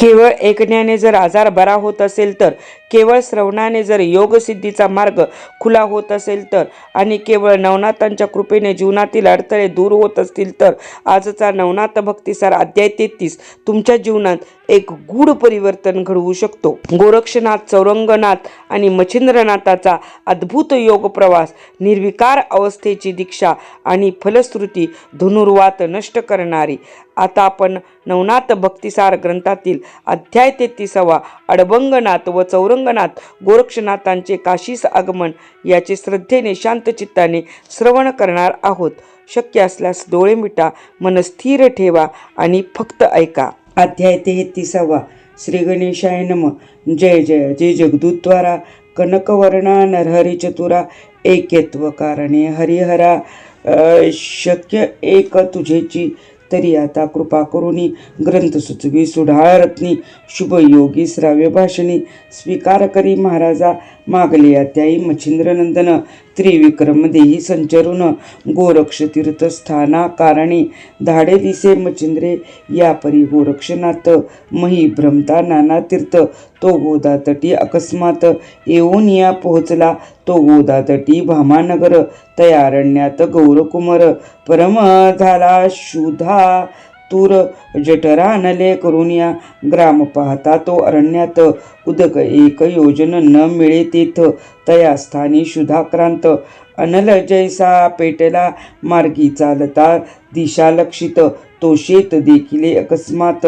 केवळ ऐकण्याने जर आजार बरा होत असेल तर, केवळ श्रवणाने जर योगसिद्धीचा मार्ग खुला होत असेल तर, आणि केवळ नवनाथांच्या कृपेने जीवनातील अडथळे दूर होत असतील तर, आजचा नवनाथ भक्तिसार अध्याय 33 तुमच्या जीवनात एक गूढ परिवर्तन घडवू शकतो. गोरक्षनाथ, चौरंगनाथ आणि मच्छिंद्रनाथाचा अद्भुत योग प्रवास, निर्विकार अवस्थेची दीक्षा आणि फलश्रुती धनुर्वात नष्ट करणारी. आता आपण नवनाथ भक्तिसार ग्रंथातील अध्याय 33 अडबंगनाथ व चौरंगनाथ गोरक्षनाथांचे काशीस आगमन याचे श्रद्धेने शांत चित्ताने श्रवण करणार आहोत. शक्य असल्यास डोळे मिटा, मन स्थिर ठेवा आणि फक्त ऐका. अध्याय 33. श्री गणेशाय नमः. जय जय जय जगदूद्वारा कनकवर्णा नरहरी चतुरा एकत्व कारणे हरिहरा. शक्य एक तुझेची तरी आता कृपा करुनी ग्रंथ सुचवी सुढाळ रत्नी शुभयोगी श्राव्य भाषणी स्वीकार करी महाराजा मागले अध्यायी मच्छिंद्रनंदन त्रिविक्रम देही संचरून गोरक्ष तीर्थस्थाना कारणे धाडे दिसे मच्छिंद्रे या परी गोरक्षनाथ मही भ्रमता नाना तीर्थ तो गोदातटी अकस्मात येऊन या पोहोचला तो गोदातटी भामानगर तयारण्यात गौरकुमर परम झाला शुधा तूर जठरा नले करून या ग्राम पाहता तो अरण्यात उदक एक योजन न मिळे तेथ तया स्थानी शुधाक्रांत अनल जैसा पेटला मार्गी चालता दिशा लक्षित तो शेत देखिले अकस्मात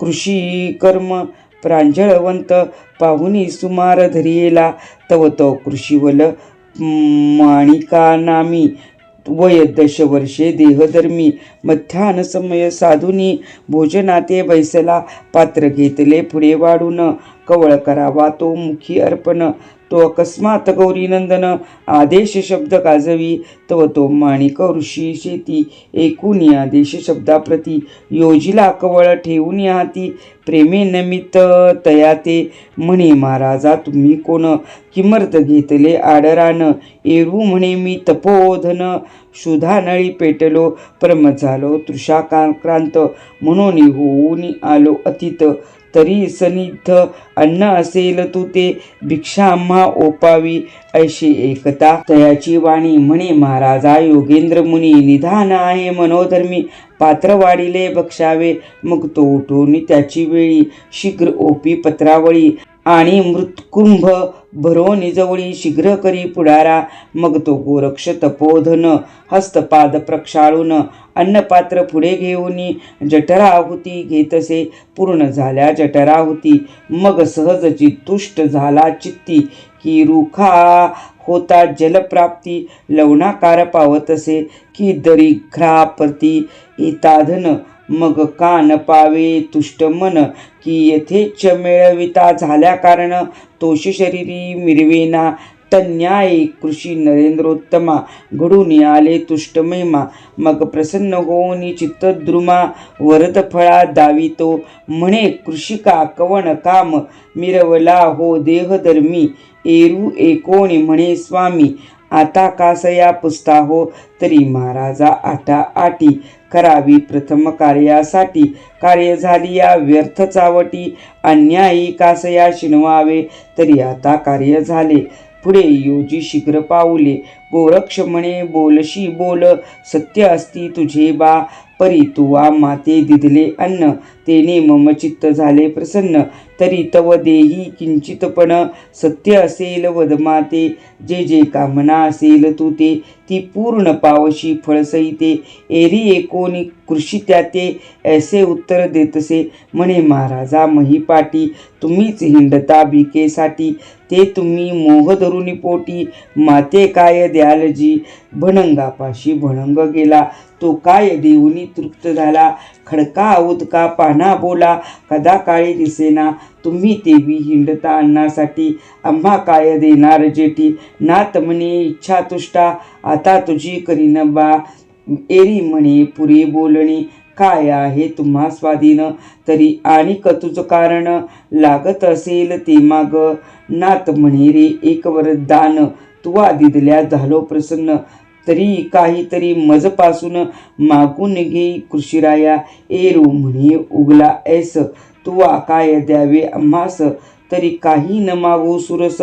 कृषी कर्म प्रांजळवंत पाहुनी सुमार धरियेला तव तो कृषीवल माणिका नामी वय 10 वर्षे देहधर्मी मध्यान समय साधुनी भोजनाते बैसला पात्र घेतले पुढे वाढून कवळ करावा तो मुखी अर्पण तो अकस्मात गौरीनंदन आदेश शब्द गाजवी तव तो माणिक ऋषी शेती एकूण आदेश शब्दाप्रती योजिला कवळ ठेवून हाती प्रेमे नमित्त तया ते म्हणे महाराजा तुम्ही कोण किमर्थ घेतले आडरान एरू म्हणे मी तपोधन शुधा नळी पेटलो परम झालो तृषाक्रांत म्हणून होऊन आलो अतीत तरी सनिध अन्न असेल तू ते भिक्षा आम्हा ओपावी ऐशी एकता तयाची वाणी म्हणे महाराजा योगेंद्र मुनी निधान आहे मनोधर्मी पात्र वाढिले बक्षावे मग तो उठून त्याची वेळी शीघ्र ओपी पत्रावळी आणि मृत्कुंभ भरो निजवळी शीघ्र करी पुढारा मग तो गोरक्ष तपोधन हस्तपाद प्रक्षाळून अन्नपात्र पुढे घेऊन जठराहुती घेतसे पूर्ण झाल्या जठराहुती मग सहजची तुष्ट झाला चित्ती की रुखा होता जलप्राप्ती लवणाकार पावतसे की दरिघ्रापती येताधन मग कान पावे तुष्ट मन की यथेच्छ मेळविता झाल्या कारण तोष शरीरी मिरवेना तन्यायी कृषी नरेंद्रोत्तमा घडून आले तुष्ट महिमा मग प्रसन्न होऊन चित्तद्रुमा वरद फळा दावितो म्हणे कृषिका कवण काम मिरवला हो देहधर्मी एरू एकोणी म्हणे स्वामी आता कासया पुसता हो तरी महाराजा आटा आटी करावी प्रथम कार्यासाठी कार्य झाली या व्यर्थ चावटी अन्यायी कासया शिनवावे तरी आता कार्य झाले पुढे योजी शीघ्र पाऊले गोरक्ष म्हणे बोलशी बोल सत्य असती तुझे बा परी तुवा माते दिदले अन्न तेने मम चित्त झाले प्रसन्न तरी तव देही किंचितपण सत्य असेल वदमाते जे जे कामना असेल तू ते ती पूर्ण पावशी फळसहिते एरी एकोणी कृषी त्याते ऐसे उत्तर देतसे म्हणे महाराजा महिपाटी तुम्हीच हिंडता भिकेसाठी ते तुम्ही मोह धरुनी पोटी माते काय द्याल जी भणंगापाशी भणंग गेला तो काय देऊनी तृप्त झाला खडका उदका पाना बोला कदा काळी दिसेना तुम्ही तेवी हिंडता अन्नासाठी आम्हा काय देणार जेठी नात म्हणे इच्छा तुष्टा आता तुझी करीन बा एरी म्हणे पुरे बोलणी काय आहे तुम्हा स्वाधीन तरी आणि तुझं कारण लागत असेल ते माग नात म्हणे रे एक वरदान तुवा दिदल्या झालो प्रसन्न तरी काहीतरी मजपासून मागून घे कृषीराया एरू म्हणे उगला ऐस तू काय द्यावे आम्हास, तरी काही न मागू सुरस,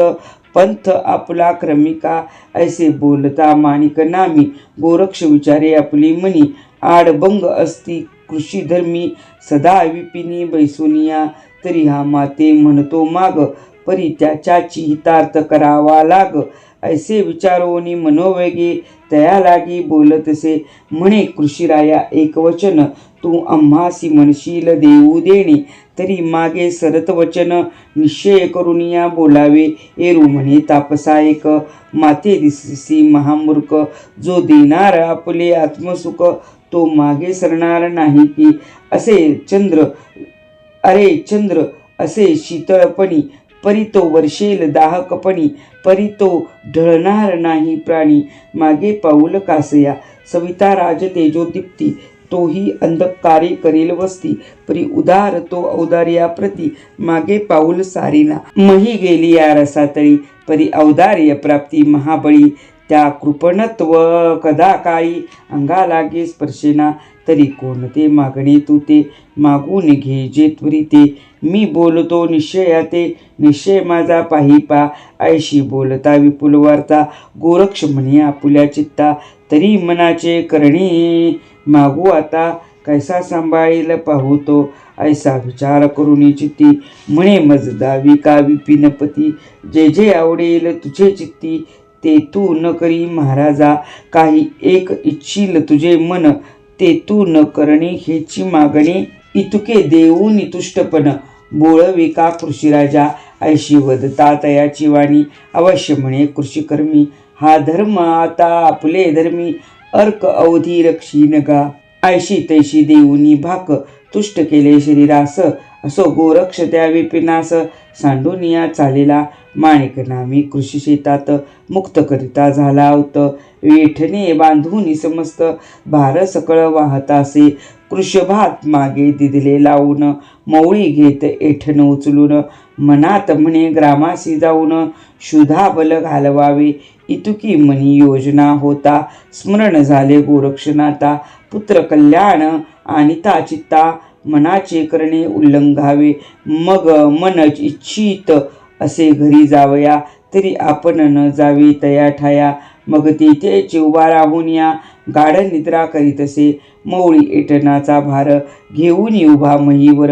पंथ आपला क्रमिका. ऐसे बोलता माणिक नामी, गोरक्ष विचारे आपली मनी. आडबंग असती कृषी धर्मी, सदा विपिनी बैसुनिया. तरी हा माते म्हणतो माग, परी त्याच्याची हितार्थ करावा लाग. ऐसे विचारोनी मनोवेगे, तया लागी बोलतसे. म्हणे कृषीराया एक वचन, तू आम्हासी म्हणशील देऊ देणे. तरी मागे सरत वचन, निश्चय करुनिया बोलावे. एरू म्हणे तापसा एक, माते दिससी महामूर्ख. जो देणार आपले आत्मसुख, तो मागे सरणार नाही की. अरे चंद्र असे शीतळपणी, परी तो वर्षेल दाहकपणी. परी तो ढळणार नाही प्राणी, मागे पाऊल कासया. सविता राज तेजोदीप्ती, तोही अंधकारे करेल वस्ती. परी उदार तो औदार्या प्रती, मागे पाऊल सारीना. मही गेली या रसातळी, परी औदार्य प्राप्ती महाबळी. त्या कृपणत्व कदा काळी, अंगा लागे स्पर्शेना. तरी कोणते मागणे तू ते, मागून घे जे त्वरिते. मी बोलतो निश्चयाते, निश्चय माझा पाहिपा. ऐशी बोलता विपुल वार्ता, गोरक्ष म्हणे आपुल्या चित्ता. तरी मनाचे करणे मागू आता, कैसा सांभाळील पाहू तो. ऐसा विचार करून चित्ती, म्हणे मज दावी का विपिनपती. जे जे आवडेल तुझे चित्ती, ते तू न करी महाराजा. काही एक इच्छील तुझे मन, ते तू न करणे हेची मागणे. इतुके देऊन तुष्टपण, बोळवे का कृषीराजा. ऐशी वदता तयाची वाणी, अवश्य म्हणे कृषीकर्मी. हा धर्म आता आपले धर्मी, अर्क अवधी रक्षीन गा. ऐशी तैशी देऊनी भाक, तुष्ट केले शरीरास. असो गोरक्ष त्या विपिनास, सांडूनिया चालेला. माणिक नामी कृषी शेतात, मुक्त करिता झाला होत. वेठणे बांधून समस्त, भार सकळ वाहतासे. कृषभात मागे दिदले लावून, मवळी घेत एठण उचलून. मनात म्हणे ग्रामासी जाऊन, शुधा बल घालवावे. इतुकी मनी योजना होता, स्मरण झाले गोरक्षनाथा. पुत्र कल्याण आणिता चित्ता, मनाचे करणे उल्लंघावे. मग मन इच्छित असे घरी जावया, तरी आपण न जावे तया ठाया. मग तेथे चिवबा राहून या, गाढ निद्रा करीतसे. मवळी एटनाचा भार, घेऊन उभा महीवर.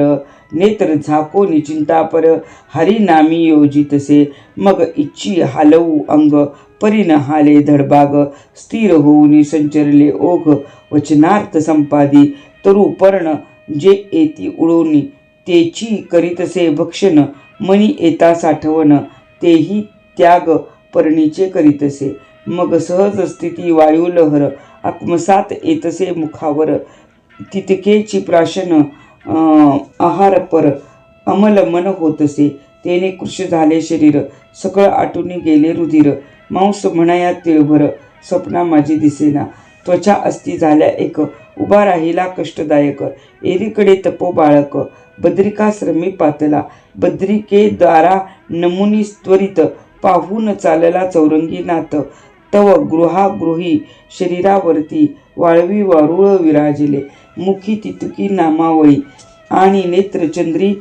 नेत्र झाकोनी चिंतापर, हरिनामी योजितसे. मग इच्छी हालवू अंग, परीन हाले धडबाग. स्थिर होऊन संचरले ओघ, वचनार्थ संपादी. तरु पर्ण जे येती उडवणी, तेची करीतसे भक्षण. मनी येता साठवण, तेही त्याग पर्णीचे करीतसे. मग सहज स्थिती वायुलहर, आत्मसात येतसे मुखावर. तितकेची प्राशन आहार पर, अमल मन होतसे. तेने कृश झाले शरीर, सकळ आटून गेले रुधिर. मांस म्हणया तिळभर, स्वप्ना माझी दिसेना. त्वचा अस्ती झाल्या एक, उभा राहिला कष्टदायक. एरीकडे तपो बाळक, बद्रिकाश्रमी पातला. बद्रिके द्वारा नमुनी त्वरित, पाहून चालला चौरंगी नाथ. तव गृहागृही शरीरावरती, वाळवी वारुळ विराजिले. मुखी तितुकी नामावळी, आणि नेत्रचंद्री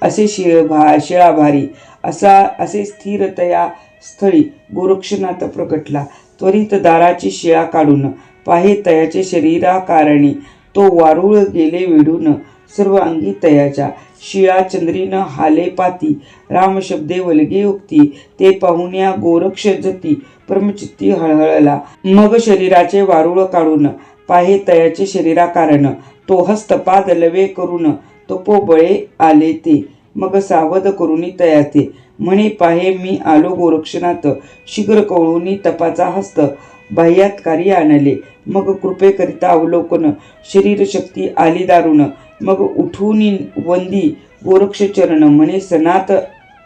असे शिळाभारी. असे स्थिरतया स्थळी गोरक्षनाथ प्रकटला. त्वरित दाराची शिळा काढून, पाहे तयाचे शरीराकारणी. तो वारुळ गेले वेढून, सर्व अंगी तयाच्या. शिळा चंद्रीन हाले पाती, रामशब्दे वलगे उक्ती. ते पाहुण्या गोरक्ष जती, परमचित्ती हळहळला. मग शरीराचे वारुळ काढून, पाहे तयाचे शरीराकारण. तो हस्तपाद लवे करून, तपोबळे आले ते. मग सावध करुनी तयाते, म्हणे पाहे मी आलो गोरक्षनाथ. शीघ्र कवळूनी तपाचा हस्त, बाह्यात्कारी आणले. मग कृपेकरिता अवलोकन, शरीर शक्ती आली दारुण. मग उठून वंदी गोरक्ष चरण, म्हणे सनात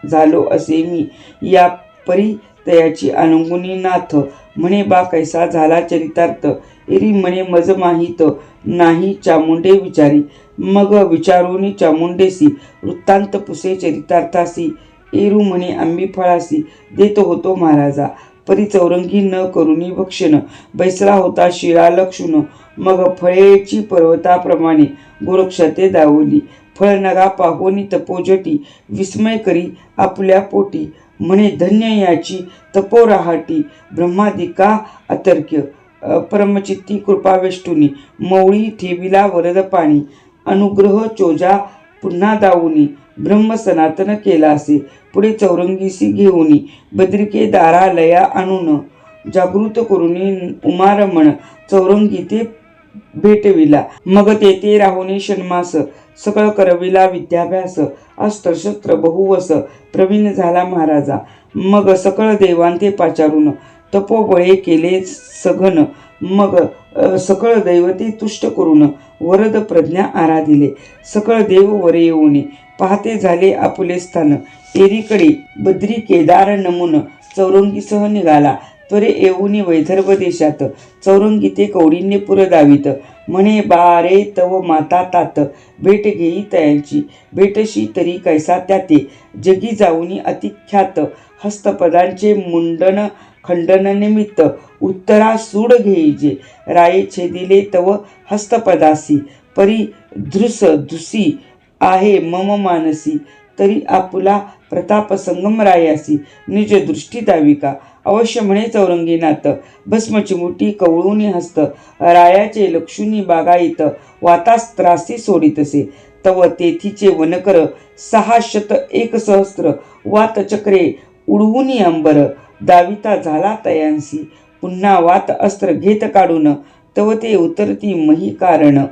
झालो असे मी. या परी तयाची अनंगुनी नाथ, म्हणे बा कैसा झाला चरितार्थ. एरी म्हणे मज माहीत नाही चामुंडे विचारी. मग विचारून चामुंडेसी, वृत्तांत पुसे चरितार्थासी. एरू म्हणे आंबी फळासी, देत होतो महाराजा. परी चौरंगी न करुनी भक्षण, बैसला होता शिळा लक्षुण. मग फळेची पर्वताप्रमाणे, गोरक्षाते दावली. फळनगा पाहोनी तपोजटी, विस्मय करी आपल्या पोटी. म्हणे धन्य याची तपोराहाटी, ब्रह्मादिका अतर्क्य. परमचित्ती कृपावेष्टुनी, मौळी ठेविला वरद पाणी. अनुग्रह चोजा पुन्हा दावुनी, ब्रह्म सनातन केला असे. पुढे चौरंगीसी घेऊनी, बद्रिके दारालया आणून. जागृत करुणी उमारमण, चौरंगी ते भेटविला. मग तेथे राहुनी षण्मास, सकळ करविला विद्याभ्यास. अस्त्रशस्त्र बहुवस, प्रवीण झाला महाराजा. मग सकळ देवांते पाचारून, तपोबळे केले सघन. मग सकळ दैवते तुष्ट करून, वरद प्रज्ञा आराधिले. सकळ देव वर येऊनी, पाहते झाले आपुले स्थान. एरीकडे बद्री केदार नमून, चौरंगीसह निघाला. त्वरे येऊनी वैदर्भ देशात, चौरंगी ते कौंडिण्यपुर दावीत. म्हणे बारे तव माता तात, भेट घेई तयांची. भेटशी तरी कैसा त्याते, जगी जाऊनी अतिख्यात. हस्तपदांचे मुंडन खंडन निमित्त, उत्तरा सूड घेईजे. राये छेदिले तव हस्तपदासी, परी धृस धुसी आहे मम मानसी. तरी आपुला प्रताप संगम रायासी, निज दृष्टी दाविका. अवश्य म्हणे चौरंगीनाथ, भस्मचिमुटी कवळूनी हस्त. रायाचे लक्षुनी बागायत, वातास्त्रासी सोडितसे. तव तेथीचे वनकर 601 सहस्त्र, वातचक्रे उडवूनी अंबर. दाविता झाला तयांसी, पुन्हा वात अस्त्र घेत काढून. तव ते उतरती मही कारण,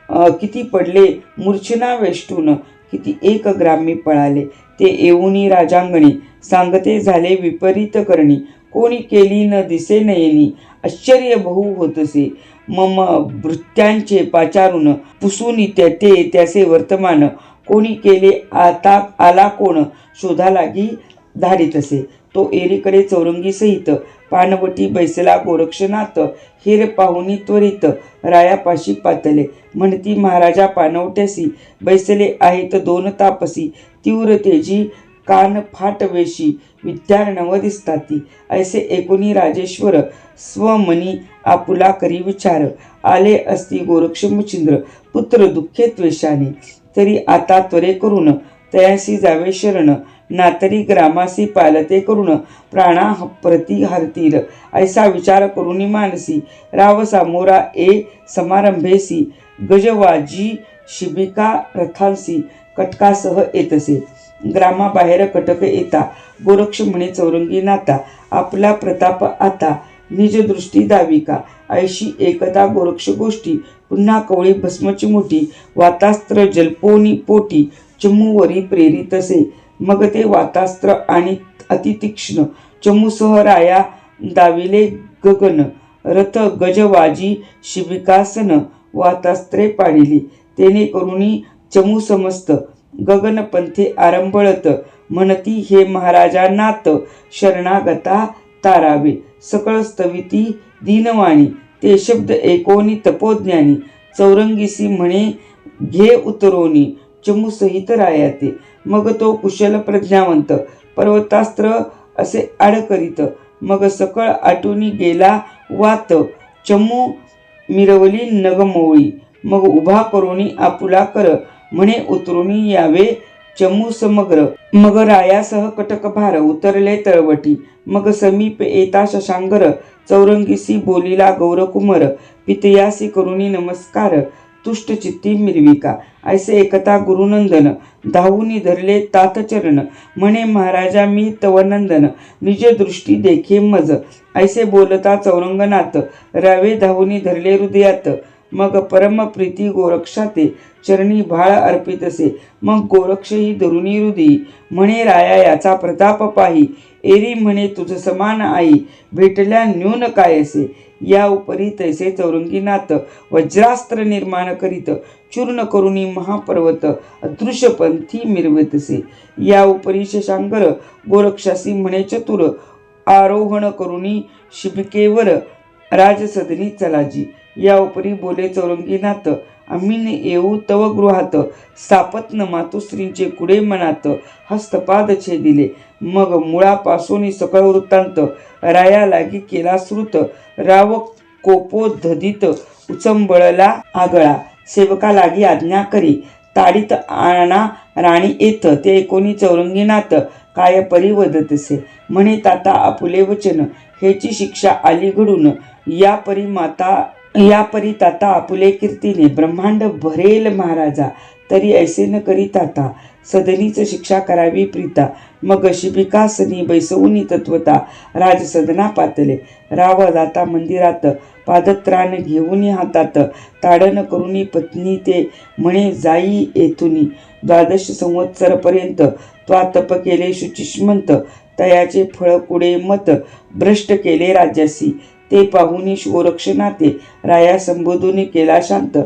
किती पडले मूर्छना वेष्टून. किती एक ग्रामी पळाले, ते येऊनी राजांगणी. सांगते झाले विपरीत करणी, कोणी केली न दिसे नयनी. आश्चर्य बहु होतसे, मम भृत्यांचे पाचारून. पुसूनी ते त्याचे वर्तमान, कोणी केले आता आला कोण. शोधा लागी धाडितसे. तो एरीकडे चौरंगी सहित, पानवटी बैसला गोरक्षनाथ. हेर पाहुनी त्वरित, रायापाशी पातले. म्हणती महाराजा पानवट्यासी, बैसले आहेत 2 तापसी. तीव्र तेजी कान फाटवेशी, विद्यार्णव दिसताती. ऐसे एकोणी राजेश्वर, स्वमनी आपुला करी विचार. आले असती गोरक्षमुचिंद्र, पुत्र दुःखे त्वेषाने. तरी आता त्वरे करून, तयासी जावे शरण. नातरी ग्रामासी पालते करून, प्राणा प्रति हरतील. ऐसा विचार करुनी मानसी, राव सामोरा ए समारंभेसी. गजवाजी शिबिका रथांसी, कटकासह येतसे. ग्रामाबाहेर कटक येता, गोरक्ष म्हणे चौरंगी नाता. आपला प्रताप आता, निज दृष्टी दाविका. ऐशी एकदा गोरक्ष गोष्टी, पुन्हा कवळी भस्मची मोठी. वातास्त्र जल्पोनी पोटी, चमूवरी प्रेरितसे. मग ते वातास्त्र आणि अतितीक्ष्ण, चमूसह राया दाविले गगन. रथ गजवाजी शिबिकासन, वातास्त्रे पाडिली. तेने करुणी चमू समस्त, गगनपंथे आरंभळत. म्हणती हे महाराजांनात, शरणागता तारावे. सकळ स्तविती दीनवाणी, ते शब्द एकोनी तपोज्ञानी. चौरंगीसी म्हणे घे उतरोनी, चमूसहित रायाते. मग तो कुशल प्रज्ञावंत, पर्वतास्त्र असे आड करीत. मग सकळ आटूनी गेला वात, चमू मिरवली नगमोळी. मग उभा करुणी आपुला कर, म्हणे उतरुनी यावे चमू समग्र. मग रायासह कटकभार, उतरले तळवटी. मग समीप येता शशांगर, चौरंगीसी बोलिला गौरकुमर. पितयासी करुणी नमस्कार, तुष्ट चित्ती मिरविका. ऐसे एकता गुरुनंदन, धावूनी धरले तातचरण. म्हणे महाराजा मी तवनंदन, निज दृष्टी देखे मज. ऐसे बोलता चौरंगनाथ, रावे धावूनी धरले हृदयात. मग परम प्रीती गोरक्षाते, चरणी भाळ अर्पितसे. मग गोरक्षही धरुणी हृदयी, म्हणे राया याचा प्रताप पाही. एरी म्हणे तुझ समान आई, भेटल्या न्यून कायसे. या उपरी तैसे चौरंगीनाथ, वज्रास्त्र निर्माण करीत. चूर्ण करुणी महापर्वत, अदृश्यपंथी मिरवतसे. या उपरी शशांकर, गोरक्षासी म्हणे चतुर. आरोहण करुणी शिबिकेवर, राजसदनी चलाजी. या उपरी बोले चौरंगीनाथ, आम्ही येऊ तव गृहात. सापत्न मातुश्रींचे कुडे मनात, हस्तपाद छेदिले. मग मुळापासून सकळ वृत्तांत, राया लागी केला श्रुत. राव कोपोधदित, उचंबळला आगळा. सेवका लागी आज्ञा करी, ताडीत आणा राणी येथ ते कोणी चौरंगीनाथ काय परी वदतसे म्हणे ताता आपुले वचन हेची शिक्षा आली घडून या परी ताता आपुले कीर्तीने ब्रह्मांड भरेल महाराजा तरी ऐसे न करी ताता सदनीच शिक्षा करावी प्रीता मग शिबिकासनी बैसवूनी तत्वता राजसदना पातले राव जाता मंदिरात पादत्राण घेऊनी हातात ताडण करुनी पत्नी ते म्हणे जाई येथुनी 12 संवत्सरपर्यंत त्वा तप केले शुचिष्मंत तयाचे फळ कुडे मत भ्रष्ट केले राज्यासी ते पाहुनी गोरक्षनाते राया संबोधून केला शांत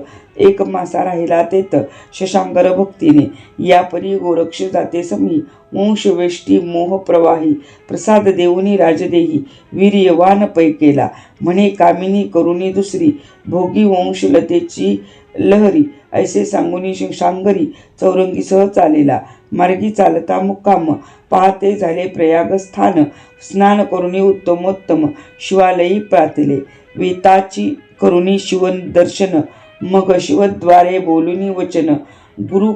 1 मासा राहिला तेत शशांकर भक्तीने या परी गोरक्ष जाते समी वंश वेष्टी मोह प्रवाही प्रसाद देऊनी राजदेही वीर्यवान पै केला म्हणे कामिनी करुणी दुसरी भोगी वंशलतेची लहरी ऐसे सांगुनी शांगरी चौरंगीसह चालेला मार्गी चालता मुक्काम पाहते झाले प्रयाग स्थान स्नान करुणी उत्तमोत्तम शिवालयी प्रातले वेताची करुणी शिवन दर्शन मग शिवद्वारे बोलुनी वचन गुरु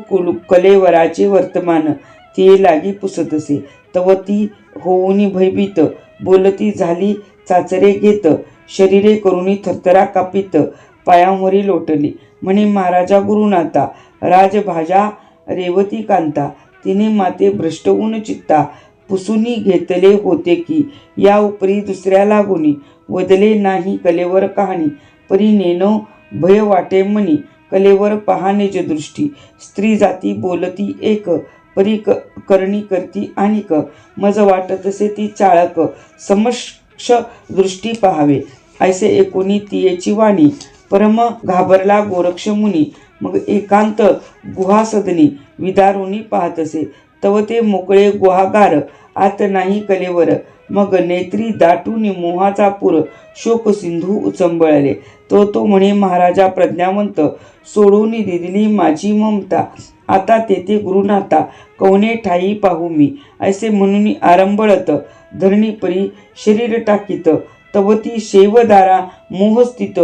कलेवराचे वर्तमान ते लागी पुसतसे तवती होऊनी भयभीत बोलती झाली चाचरे घेत शरीरे करुणी थरथरा कापित पायांवरी लोटली म्हणे महाराजा गुरुनाथा राजभाजा रेवती कांता तिने माते भ्रष्टवून चित्ता पुसुनी घेतले होते की या उपरी दुसऱ्या लागुनी वदले नाही कलेवर कहाणी परी नेनो भय वाटे मनी कलेवर पहा निज दृष्टी स्त्री जाती बोलती एक परी करणी करती आणिक मज वाटतसे ती चाळक समक्ष दृष्टी पहावे ऐसे एकोणी तियेची वाणी परम घाबरला गोरक्ष मुनी मग एकांत गुहासदनी विदारुनी पाहतसे तव ते मोकळे गुहागार आत नाही कलेवर मग नेत्री दाटून मोहाचा पूर शोक सिंधू उचंबळले तो म्हणे महाराजा प्रज्ञावंत सोडून दिली माझी ममता आता तेथे गुरुनाथा कवने ठाई पाहू मी ऐसे म्हणून आरंभळत धरणी परी शरीर टाकीत तवती शेवदारा मोहस्थित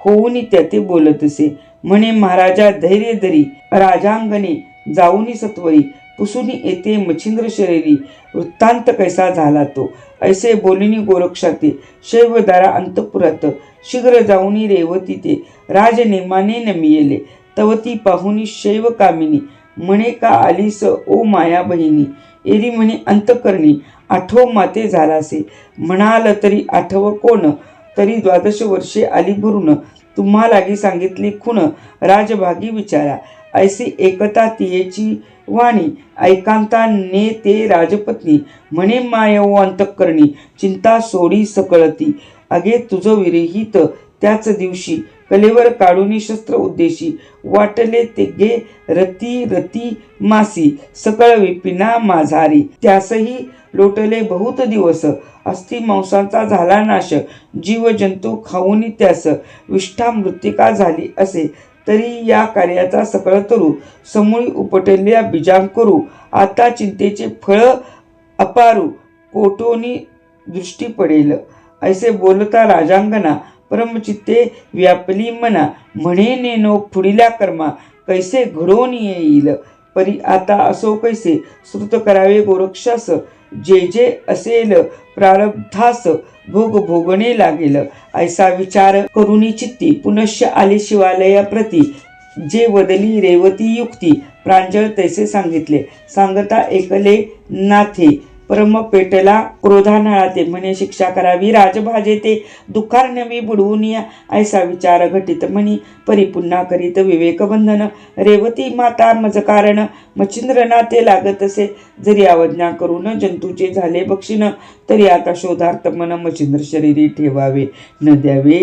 होऊन त्याते बोलतसे म्हणे महाराजा धैर्य धरी राजांगणे जाऊनी सत्वरी पुसुनी येते मच्छिंद्र शरीरी वृत्तांत कैसा झाला तो ऐसे बोलिनी गोरक्षाते शैवदारा अंतपुरात शीघ्र जाऊनी रेवती ते राजनेमाने नमियेले तवती पाहुनी शैव कामिनी म्हणे का आलीस ओ माया बहिणी एरी म्हणे अंतकरणी आठव माते झालासे म्हणाल तरी आठव कोण तरी 12 वर्षे आली भरून तुम्हा लागी सांगितली खूण राजभागी विचारा ऐसी एकता तियेची वाणी ऐकांता ने ते राजपत्नी म्हणे मायव अंतःकरणी चिंता सोडी सकळती अगे तुझ विरहित त्याच दिवशी कलेवर काढूनी शस्त्र उद्देशी वाटले ते गे रती रती मासी सकळ विपिना माझारी त्यासही लोटले बहुत दिवस अस्थि मांसांचा झाला नाश जीव जंतू खाऊनी त्यास विष्ठा मृत्तिका झाली असे तरी या कार्याचा सकळ तरू समूळी उपटल्या बीजांकरू आता चिंतेचे फळ अपारू कोटोनी दृष्टी पडेल ऐसे बोलता राजांगना परमचित्ते व्यापली मना म्हणे नेनो पुढिल्या कर्मा कैसे घडोन येईल परी आता असो कैसे श्रुत करावे गोरक्षास जे जे असेल प्रारब्धास भोग भोगणे लागेल ऐसा विचार करुनी चित्ती पुनश्च आले शिवालयाप्रती जे वदली रेवती युक्ती प्रांजळ तैसे सांगितले सांगता ऐकले नाथे परम पेटला क्रोधानळाते म्हणे शिक्षा करावी राजभाजे ते दुःखार्णवी बुडवून या ऐसा विचार घटित म्हणी परी पुन्हा करीत विवेकबंधन रेवती माता मज कारण मच्छिंद्र नाते लागत असे जरी अवज्ञा करून जंतूचे झाले बक्षिण तरी आता शोधार्थ मन मच्छिंद्र शरीरी ठेवावे न द्यावे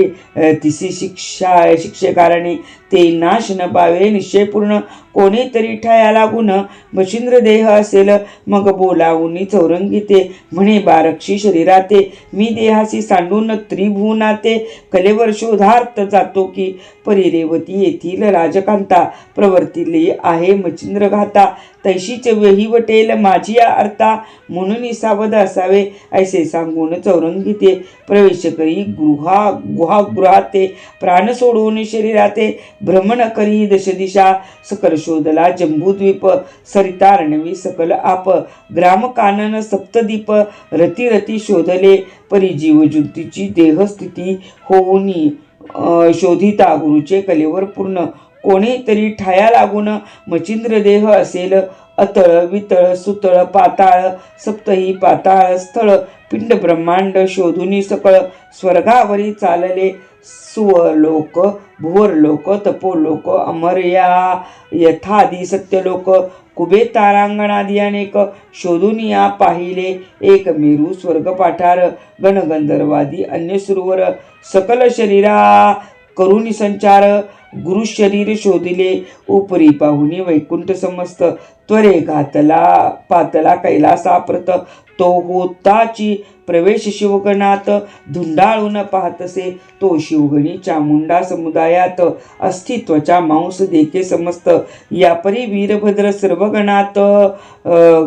तिसी शिक्षेकारणे ते नाश न पावे निश्चयपूर्ण कोणीतरी ठाया लागून मच्छिंद्र देह असेल मग बोलावून चौरंगीते म्हणे बारक्षी शरीराते मी देहासी सांडून त्रिभुवनाते कलेवर शोधार्थ जातो की परिरेवती येथील राजकांता प्रवर्तिली आहे मच्छिंद्र घाता आता तैशीच वहिवटेल माझी या अर्था म्हणून सावध असावे ऐसे सांगून चौरंगी ते प्रवेश करी गुहागृहात ते प्राण सोडून शरीराते भ्रमण करी दशदिशा सकल शोधला जंबूद्वीप सरितारणवी सकल आप ग्राम कानन सप्तदीप रती रती शोधले परी जीवज्योतीची देहस्थिती होऊनी शोधिता गुरुचे कलेवर पूर्ण कोणीतरी ठाया लागून मचिंद्र देह असेल अतळ वितळ सुतळ पाताळ सप्तही पाताळ स्थळ पिंड ब्रह्मांड शोधुनी सकळ स्वर्गावरी चालले सुवलोक भुवरलोक तपोलोक अमर्या यथादी सत्यलोक कुबे तारांगणादी अनेक शोधून या पाहिले एक मेरू स्वर्ग पाठार गणगंधर्वादी अन्य सुरवर सकल शरीरा करुणी संचार गुरु शरीर शोधिले उपरी पाहुनी वैकुंठ समस्त त्वरे घातला पातला कैलासाप्रत तो होताची प्रवेश शिवगणात धुंडाळून पाहतसे तो शिवगणी चामुंडा समुदायात अस्तित्वाच्या मांस देखे समस्त यापरी वीरभद्र सर्वगणात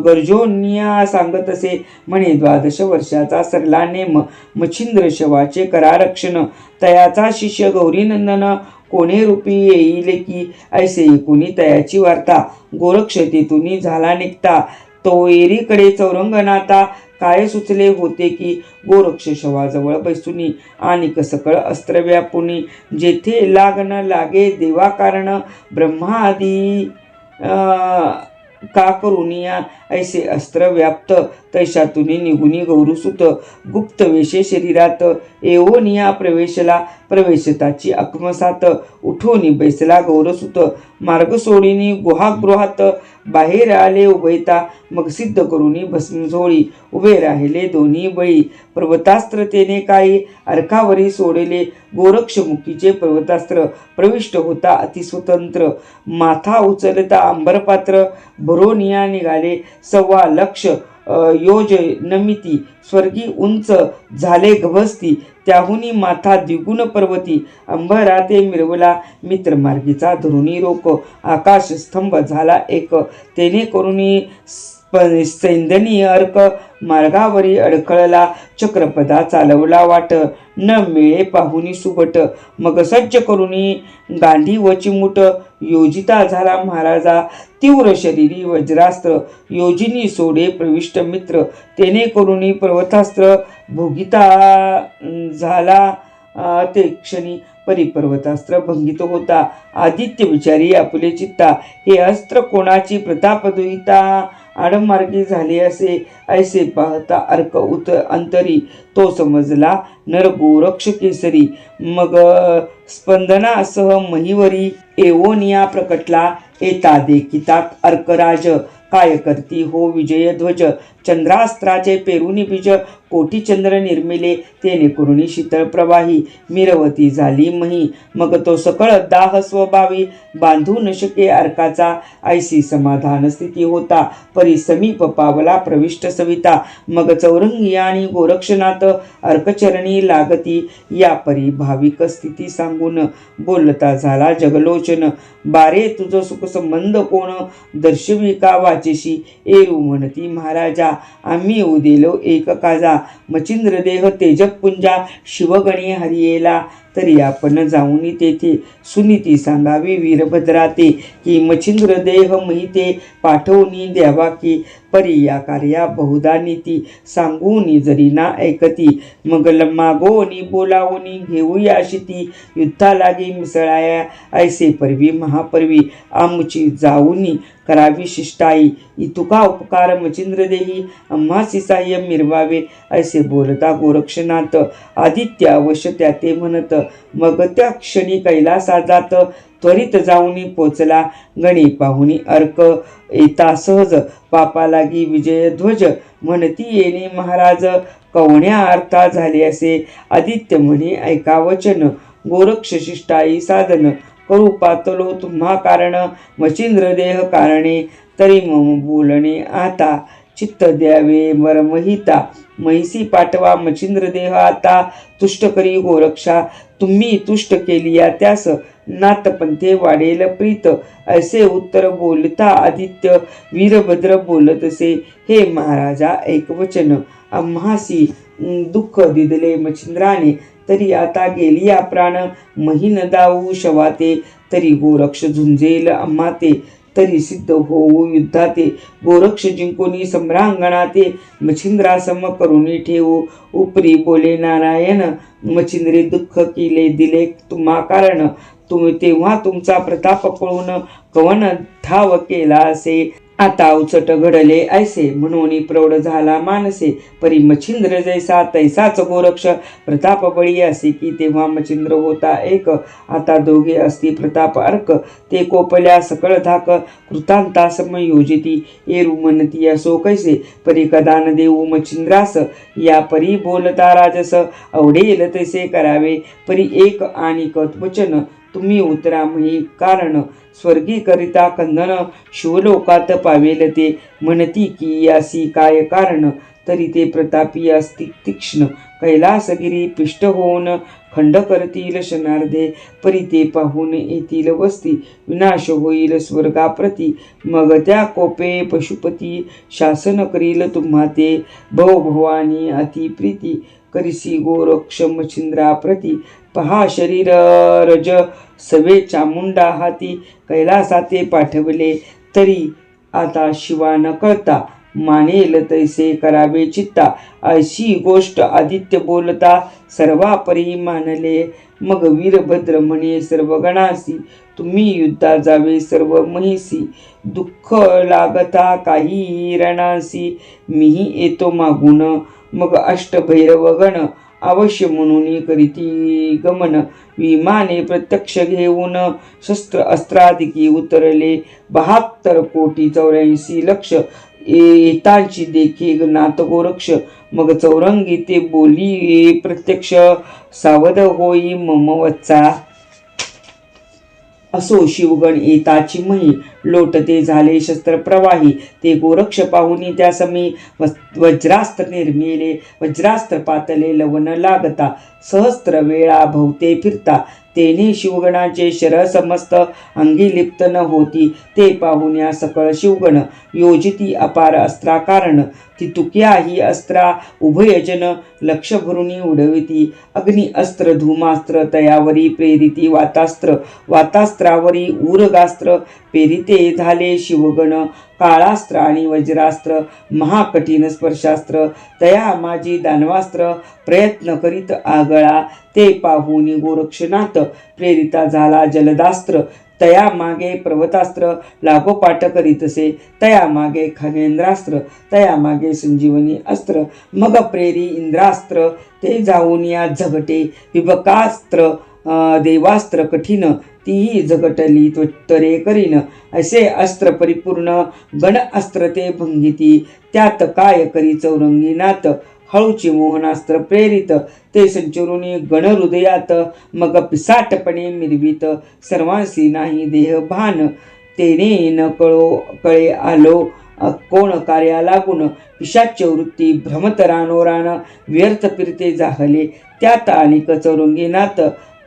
गर्जोनिया सांगतसे म्हणे 12 वर्षाचा सरला नेम मच्छिंद्र शवाचे करारक्षण तयाचा शिष्य गौरीनंदन कोणे रूपी येईल की ऐसे कोणी तयाची वार्ता गोरक्ष तेथुनी झाला निघता तो एरीकडे चौरंगनाथा काय सुचले होते की गोरक्ष शवाजवळ बैसुनी आणि कसकळ अस्त्र व्यापुनी जेथे लागण लागे देवा कारण ब्रह्मादी का करुनिया ऐसे अस्त्र व्याप्त तैशातुनी निगुनी गौरुसुत गुप्त वेशे शरीरात एवोनिया प्रवेशला प्रवेशताची अकमसात उठोनी बैसला गौरसुत मार्ग सोडिनी गुहागृहात बाहेर आले उभयता मग सिद्ध करुनी भस्मझोळी उभे राहिले दोन्ही बळी पर्वतास्त्र तेने काही अर्कावरी सोडले गोरक्षमुखीचे पर्वतास्त्र प्रविष्ट होता अतिस्वतंत्र माथा उचलता अंबरपात्र भरोनिया निघाले 1.25 लक्ष योज नमिती स्वर्गी उंच झाले गभस्ती त्याहुनी माथा द्विगुण पर्वती अंबराते मिरवला मित्रमार्गीचा धरुणी रोक आकाश स्तंभ झाला एक तेने करुणी सैंदनी अर्क मार्गावरी अडखळला चक्रपदा चालवला वाट न मिळे पाहुनी सुबट मग सज्ज करुणी गांधी व चिमुट योजिता झाला महाराजा तीव्र शरीरी वज्रास्त्र योजिनी सोडे प्रविष्ट मित्र तेने करुणी पर्वतास्त्र भोगिता झाला ते क्षणी परिपर्वतास्त्र भंगित होता आदित्य विचारी आपुले चित्ता हे अस्त्र कोणाची प्रताप दुहिता आडमार्गी झाले असे ऐसे पाहता अर्क अंतरी तो समजला नरगोरक्ष केसरी मग स्पंदनासह महिवरी एवोनिया प्रकटला येता देखिता अर्कराज काय करती हो विजयध्वज चंद्रास्त्राचे पेरुनी बीज कोटी चंद्र निर्मिले तेने करुणी शीतळ प्रवाही मिरवती झाली मही मग तो सकळ दाह स्वभावी बांधू न शके अर्काचा ऐसी समाधान स्थिती होता परी समीप पावला प्रविष्ट सविता मग चौरंगी आणि गोरक्षनाथ अर्कचरणी लागती या परी भाविक स्थिती सांगून बोलता झाला जगलोचन बारे तुझ सुख संबंध कोण दर्शवी का वाचेशी एरू म्हणती महाराजा आम्ही उदेलो एक काजा मचिंद्र देह तेजपुंजा शिवगणी हरियेला तरी आपण जाऊनी तेथे सुनीती सांगावी वीरभद्राते की मचिंद्र देह महिते पाठवणी द्यावा की परी या कार्या बहुधा नीती सांगूनी जरी ना ऐकती मग मागोनी बोलावोनी घेऊया शिती युद्धा लागी मिसळाया ऐसे परवी महापरवी आमची जाऊनी करावी शिष्टाई इतुका उपकार मचिंद्र देही आम्हासी साह्य मिरवावे ऐसे बोलता गोरक्षनाथ आदित्य अवश्य त्याते म्हणत मग त्या क्षणी कैलासात जात त्वरित जाऊनी पोचला गणी पाहुनी अर्क येता सहज पापा लागी विजयध्वज म्हणती येणे महाराज कवण्या अर्था झाले असे आदित्य म्हणे ऐका वचन गोरक्ष शिष्टाई साधन करू पातलो तुम्हा कारण मचिंद्र देह कारणे तरी मम बोलणे आता चित्त द्यावे वरमहिता महिसी पाठवा मच्छिंद्र देह आता तुष्ट करी गोरक्षा तुम्ही तुष्ट केली या त्यास नाथपंथे वाढेल प्रीत असे उत्तर बोलता आदित्य वीरभद्र बोलतसे हे महाराजा एकवचन आम्हासी दुःख दिदले मच्छिंद्राने तरी आता गेली या प्राण महीन दाऊ शवाते तरी गोरक्ष झुंजेल आम्हा ते तरी सिद्ध होऊ युद्धाते गोरक्ष जिंकोनी सम्रांगणाते मच्छिंद्रासम करुणी ठेवू उपरी बोले नारायण मच्छिंद्रे दुःख केले दिले तुम्हा कारण तुम्ही तेव्हा तुमचा प्रताप पळून कवन धाव केला असे आता उचट घडले ऐसे म्हणून प्रौढ झाला मानसे परी मच्छिंद्र जैसा तैसाच गोरक्ष प्रताप बळी असे की तेव्हा मच्छिंद्र होता एक आता दोघे असती प्रताप अर्क ते कोपल्या सकळ धाक कृतांता समयोजिती एरू म्हणती असो कैसे परी कदान देऊ मच्छिंद्रास या परी बोलता राजस अवडेल तैसे करावे परी एक आणि वचन तुम्ही उतरा मही कारण स्वर्गी करिता कंदन शिवलोकात पावेल ते म्हणती की यासी काय कारण तरी ते प्रतापी असती तीक्ष्ण कैलासगिरी पिष्ट होऊन खंड करतील शनार्धे परी ते पाहून येतील वस्ती विनाश होईल स्वर्गाप्रती मग त्या कोपे पशुपती शासन करील तुम्हा ते भवभवानी अति प्रीती करिसी गोरक्ष मच्छिंद्राप्रती पहा शरीर रज सवे चामुंडा हाती कैलासाते पाठवले तरी आता शिवा न कळता मानेल तैसे करावे चित्ता अशी गोष्ट आदित्य बोलता सर्वापरी मानले मग वीरभद्र म्हणे सर्व गणासी तुम्ही युद्धा जावे सर्व महिसी दुःख लागता काही रणासी मीही येतो मागून मग अष्टभैरव गण अवश्य म्हणून करीती गमन विमाने प्रत्यक्ष घेऊन शस्त्र अस्त्रादिकी उतरले 72 कोटी 84 लक्ष येतांची देखी नाथ गोरक्ष मग चौरंगी ते बोली प्रत्यक्ष सावध होई मम वच्चा असो शिवगण येताची मही लोटते झाले शस्त्र प्रवाही ते गोरक्ष पाहुनी त्या समी वज्रास्त्र निर्मिले वज्रास्त्र पातले लवण लागता सहस्त्र वेळा भोवते फिरता तेने शिवगणाचे शर समस्त अंगी लिप्त न होती ते पाहुण्या सकळ शिवगण योजिती अपार अस्त्रा कारण ती तुक्या ही अस्त्रा उभयजन लक्ष भरुनी उडविती अग्नि अस्त्र धूमास्त्र तयावरी प्रेरिती वातास्त्र वातास्त्रावरी ऊरगास्त्र पेरिते झाले शिवगण काळास्त्र आणि वज्रास्त्र महाकठीण स्पर्शास्त्र तया माझी दानवास्त्र प्रयत्न करीत आगळा ते पाहुनी गोरक्षनाथ प्रेरिता झाला जलदास्त्र तया मागे पर्वतास्त्र लागोपाठ करीतसे तया मागे खगेंद्रास्त्र तया मागे संजीवनी अस्त्र मग प्रेरी इंद्रास्त्र ते जाऊन या झगटे विभकास्त्र देवास्त्र कठीण तीही झगटली त्वत्तरे करीन असे अस्त्र परिपूर्ण गण अस्त्र ते भंगिती त्यात काय करी चौरंगीनाथ हळूचे मोहनास्त्र प्रेरित ते संचरुनी गणहृदयात मग पिसाटपणे मिरवित सर्वांसी नाही देह भान तेने न कळे आलो कोण कार्या लागून पिशाच्य वृत्ती भ्रमतरानोरान व्यर्थ फिरते जाहले त्यात आणि चौरंगीनाथ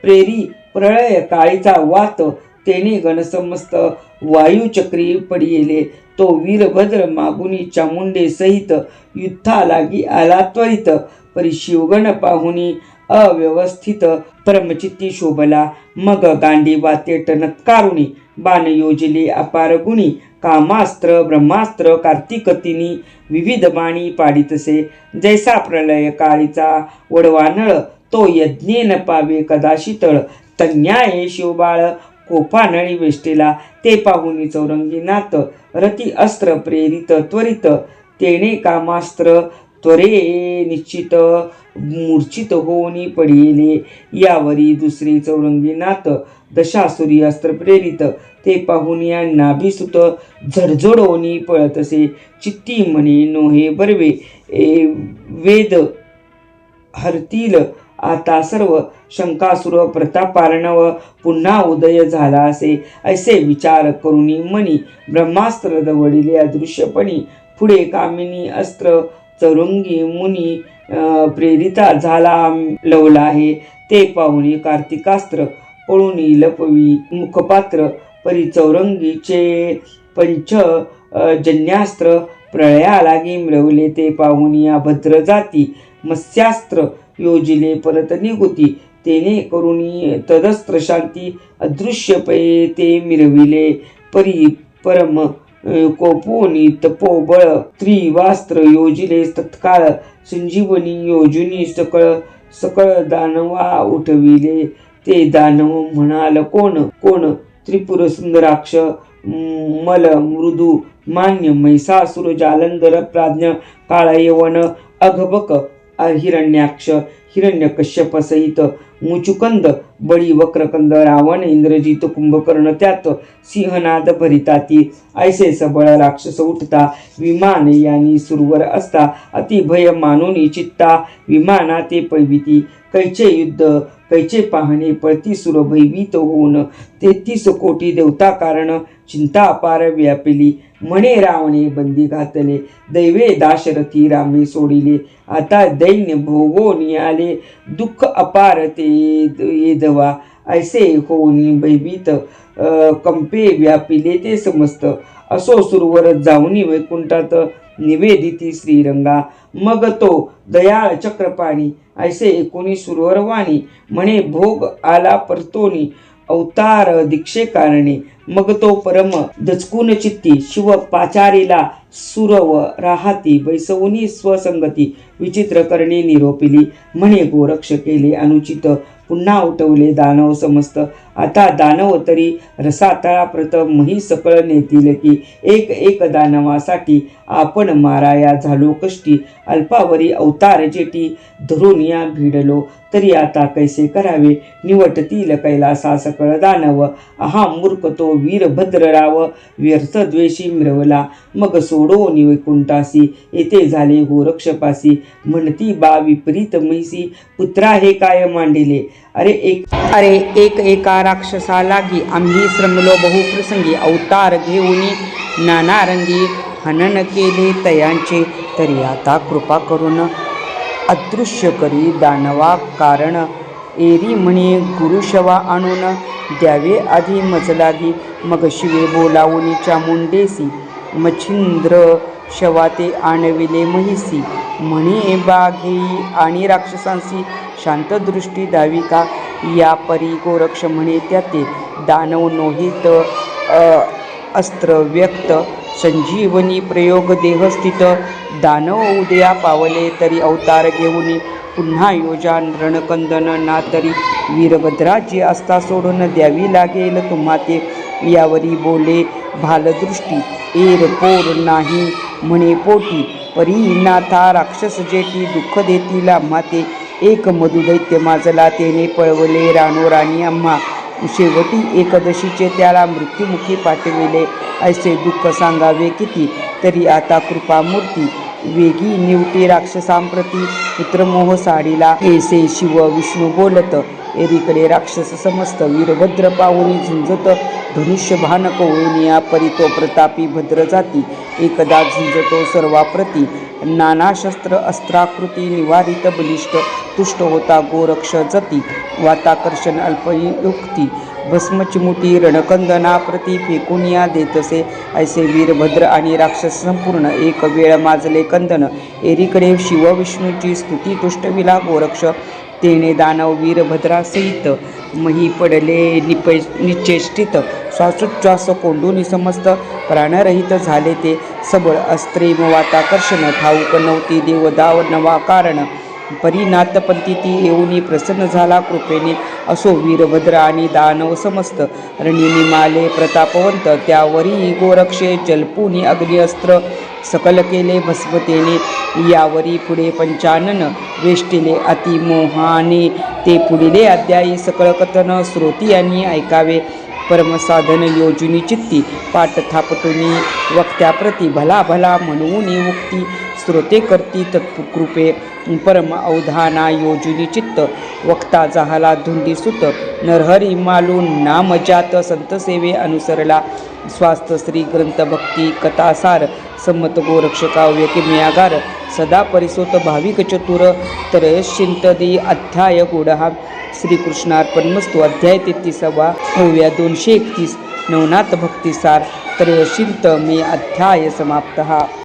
प्रेरी प्रळय काळीचा वात तेने गणसमस्त वायुचक्री पडिले तो वीरभद्र मागुनी चामुंडे सहित युद्धा लागी आला त्वरित परी शिवगण पाहुनी अव्यवस्थित परमचित्ती शोभला मग गांडी वाते टनत्कारुणी बाण योजले अपार गुणी कामास्त्र ब्रह्मास्त्र कार्तिकतिनी विविध बाणी पाडितसे जैसा प्रलय काळीचा वडवानळ तो यज्ञेन पावे कदाशितळ तन्याये शिवबाळ कोपानळी वेष्टेला ते पाहुनी चौरंगीनाथ रती अस्त्र प्रेरित त्वरित तेने कामास्त्र त्वरे निश्चित मूर्छित होऊनी पडिले यावरी दुसरे चौरंगीनाथ दशासुरी अस्त्र प्रेरित ते पाहुनिया नाभिसुत झडझडोनी पळतसे चित्ती म्हणे नोहे बर्वे वेद हरतील आता सर्व शंकासुर प्रतापार्णव पुन्हा उदय झाला असे विचार करुनी मनी ब्रह्मास्त्र दवडिले अदृश्यपणी पुढे कामिनी अस्त्र चौरंगी मुनी प्रेरिता झाला लवला आहे. ते पाहुणी कार्तिकास्त्र पळूनी लपवी मुखपात्र परी चौरंगीचे पंच जन्यास्त्र प्रळया लागी मिळवले. ते पाहुणी अभद्र जाती मत्स्यास्त्र योजिले परत निगुती. तेने करुणी तदस्त्र शांती अदृश्य पै ते मिरविले. परी परम कोपोनी तपोबळ त्रिवास्त्र योजिले तत्काळ संजीवनी योजुनी सकळ सकळ दानवा उठविले. ते दानव म्हणाल कोण कोण त्रिपुर सुंदराक्ष मल मृदू मान्य महिषासुर जालंधर प्राज्ञ काळ यवन अघबक हिरण्याक्ष हिरण्यकश्यप सहित मुचुकंद बळी वक्रकंद रावण इंद्रजित कुंभकर्ण त्यात सिंहनाद भरिताती. ऐसे सबळ राक्षस उठता विमान यानी सुरवर असता. अतिभय मानोनी चित्ता विमाना ते पळविती. कैचे युद्ध कैचे पाहणे पळती सुर भयभीत होऊन. 33 कोटी देवता कारण चिंता अपार व्यापिली. म्हणे रावणे बंदी घातले दैवे दाशरथी रामे सोडिले. आता दैन्य भोगोनी आले दुःख अपार ते येदवा. ऐसे होऊनी भयभीत कंपे व्यापिले ते समस्त. असो सुरवर जाऊनी वैकुंठात निवेदिती श्रीरंगा. मग तो दयाळ चक्रपाणी ऐसे एकोणी सुरवर वाणी. म्हणे भोग आला परतोनी अवतार दीक्षे कारणे. मग तो परम दचकून चित्ती शिव पाचारीला सुरव राहती. बैसवुनी स्वसंगती विचित्र करणे निरोपिली. म्हणे गोरक्ष केले अनुचित पुन्हा उठवले दानव समस्त. आता दानव तरी रसातळा प्रथम मही सकळ नेतील की. एक एक दानवासाठी आपण माराया झालो कष्टी. अल्पावरी अवतार जेटी धरून या भिडलो तरी आता कैसे करावे. निवटतील कैलासा सकळ दानव. आहा मूर्ख तो वीरभद्र राव व्यर्थ द्वेषी मिरवला. मग सोडो निवैकुंठासी येथे झाले गोरक्षपासी. म्हणती बा विपरीत म्हैसी पुत्रा हे काय मांडिले. अरे एक एका राक्षसा लागी आम्ही श्रमलो बहुप्रसंगी. अवतार घेऊनी नाना रंगी हनन केले तयांचे. तरी आता कृपा करून अदृश्य करी दानवा कारण. एरी म्हणे गुरुशवा आणून द्यावे आधी मजलागी. मग शिवे बोलावून चामुंडेसी मच्छिंद्र शवा ते आणविले महिसी. म्हणे बा घेई आणि राक्षसांसी शांत दृष्टी द्यावी का. या परी गोरक्ष म्हणे त्याते दानव नोहित अस्त्र व्यक्त. संजीवनी प्रयोग देहस्थित दानव उदया पावले. तरी अवतार घेऊन पुन्हा योजान रणकंदन ना. तरी वीरभद्राची आस्था सोडून द्यावी लागेल तुम्हा ते. यावरी बोले भालदृष्टी एर पोर नाही म्हणे पोटी. परीनाथा राक्षस जेटी दुःख देतील आम्हा ते. एक मधुदैत्य माजला तेने पळवले रानो राणी आम्हा. शेवटी एकदशीचे त्याला मृत्युमुखी पाठविले. ऐसे दुःख सांगावे किती. तरी आता कृपामूर्ती वेगी निवटी राक्षसांप्रती. पुत्रमोह साडीला ऐसे शिव विष्णू बोलत. एरीकडे राक्षस समस्त वीरभद्र पाहुनी झुंजत. धनुष्य भान कोळिनिया परी तो प्रतापी भद्र जाती. एकदा झुंजतो सर्वाप्रती. नाना शस्त्र अस्त्राकृती निवारित बलिष्ठ. तुष्ट होता गोरक्ष जती. वाताकर्षण अल्पयुक्ती भस्मचिमुटी रणकंदना प्रती फेकुनिया देतसे. ऐसे वीरभद्र आणि राक्षस संपूर्ण एक वेळ माजले कंदन. एरीकडे शिव विष्णूची स्तुती तुष्टविला गोरक्ष. तेने दानव वीरभद्रासहित मही पडले निचेष्टित. श्वासोच्छ्वास कोंडून समस्त प्राणरहित झाले ते. सबळ अस्त्रे वाताकर्षण ठाऊक नव्हती देवदाव नवा कारण. परिनाथपंथी ती येऊनी प्रसन्न झाला कृपेने. असो वीरभद्र आणि दानव समस्त रणिनी माले प्रतापवंत. त्यावरी गोरक्षे जलपुनी अग्निअस्त्र सकल केले भस्मतेने. यावरी पुढे पंचानन वेष्टिले अतिमोहाने. ते पुढिले अध्यायी सकळ कथन श्रोतियांनी ऐकावे. परमसाधन योजुनी चित्ती पाठ थापटुनी वक्त्याप्रती भला भला म्हणूनी उक्ती. श्रोते करती तत्कृपे परम अवधाना योजुनी चित्त वक्ता झाला धुंडी सुत नरहरी मालून नाम जात संत सेवे अनुसरला स्वास्थ श्री ग्रंथ भक्ती कथासार संमत गोरक्षका व्यकिमयागार सदा परिसोत भाविक चतुर तरयशिंतदी अध्याय गुढहा श्रीकृष्णार्पणमस्तु अध्याय 33 ओव्या 231 नवनाथ भक्तिसार तरयशिंत मे अध्याय समाप्तः।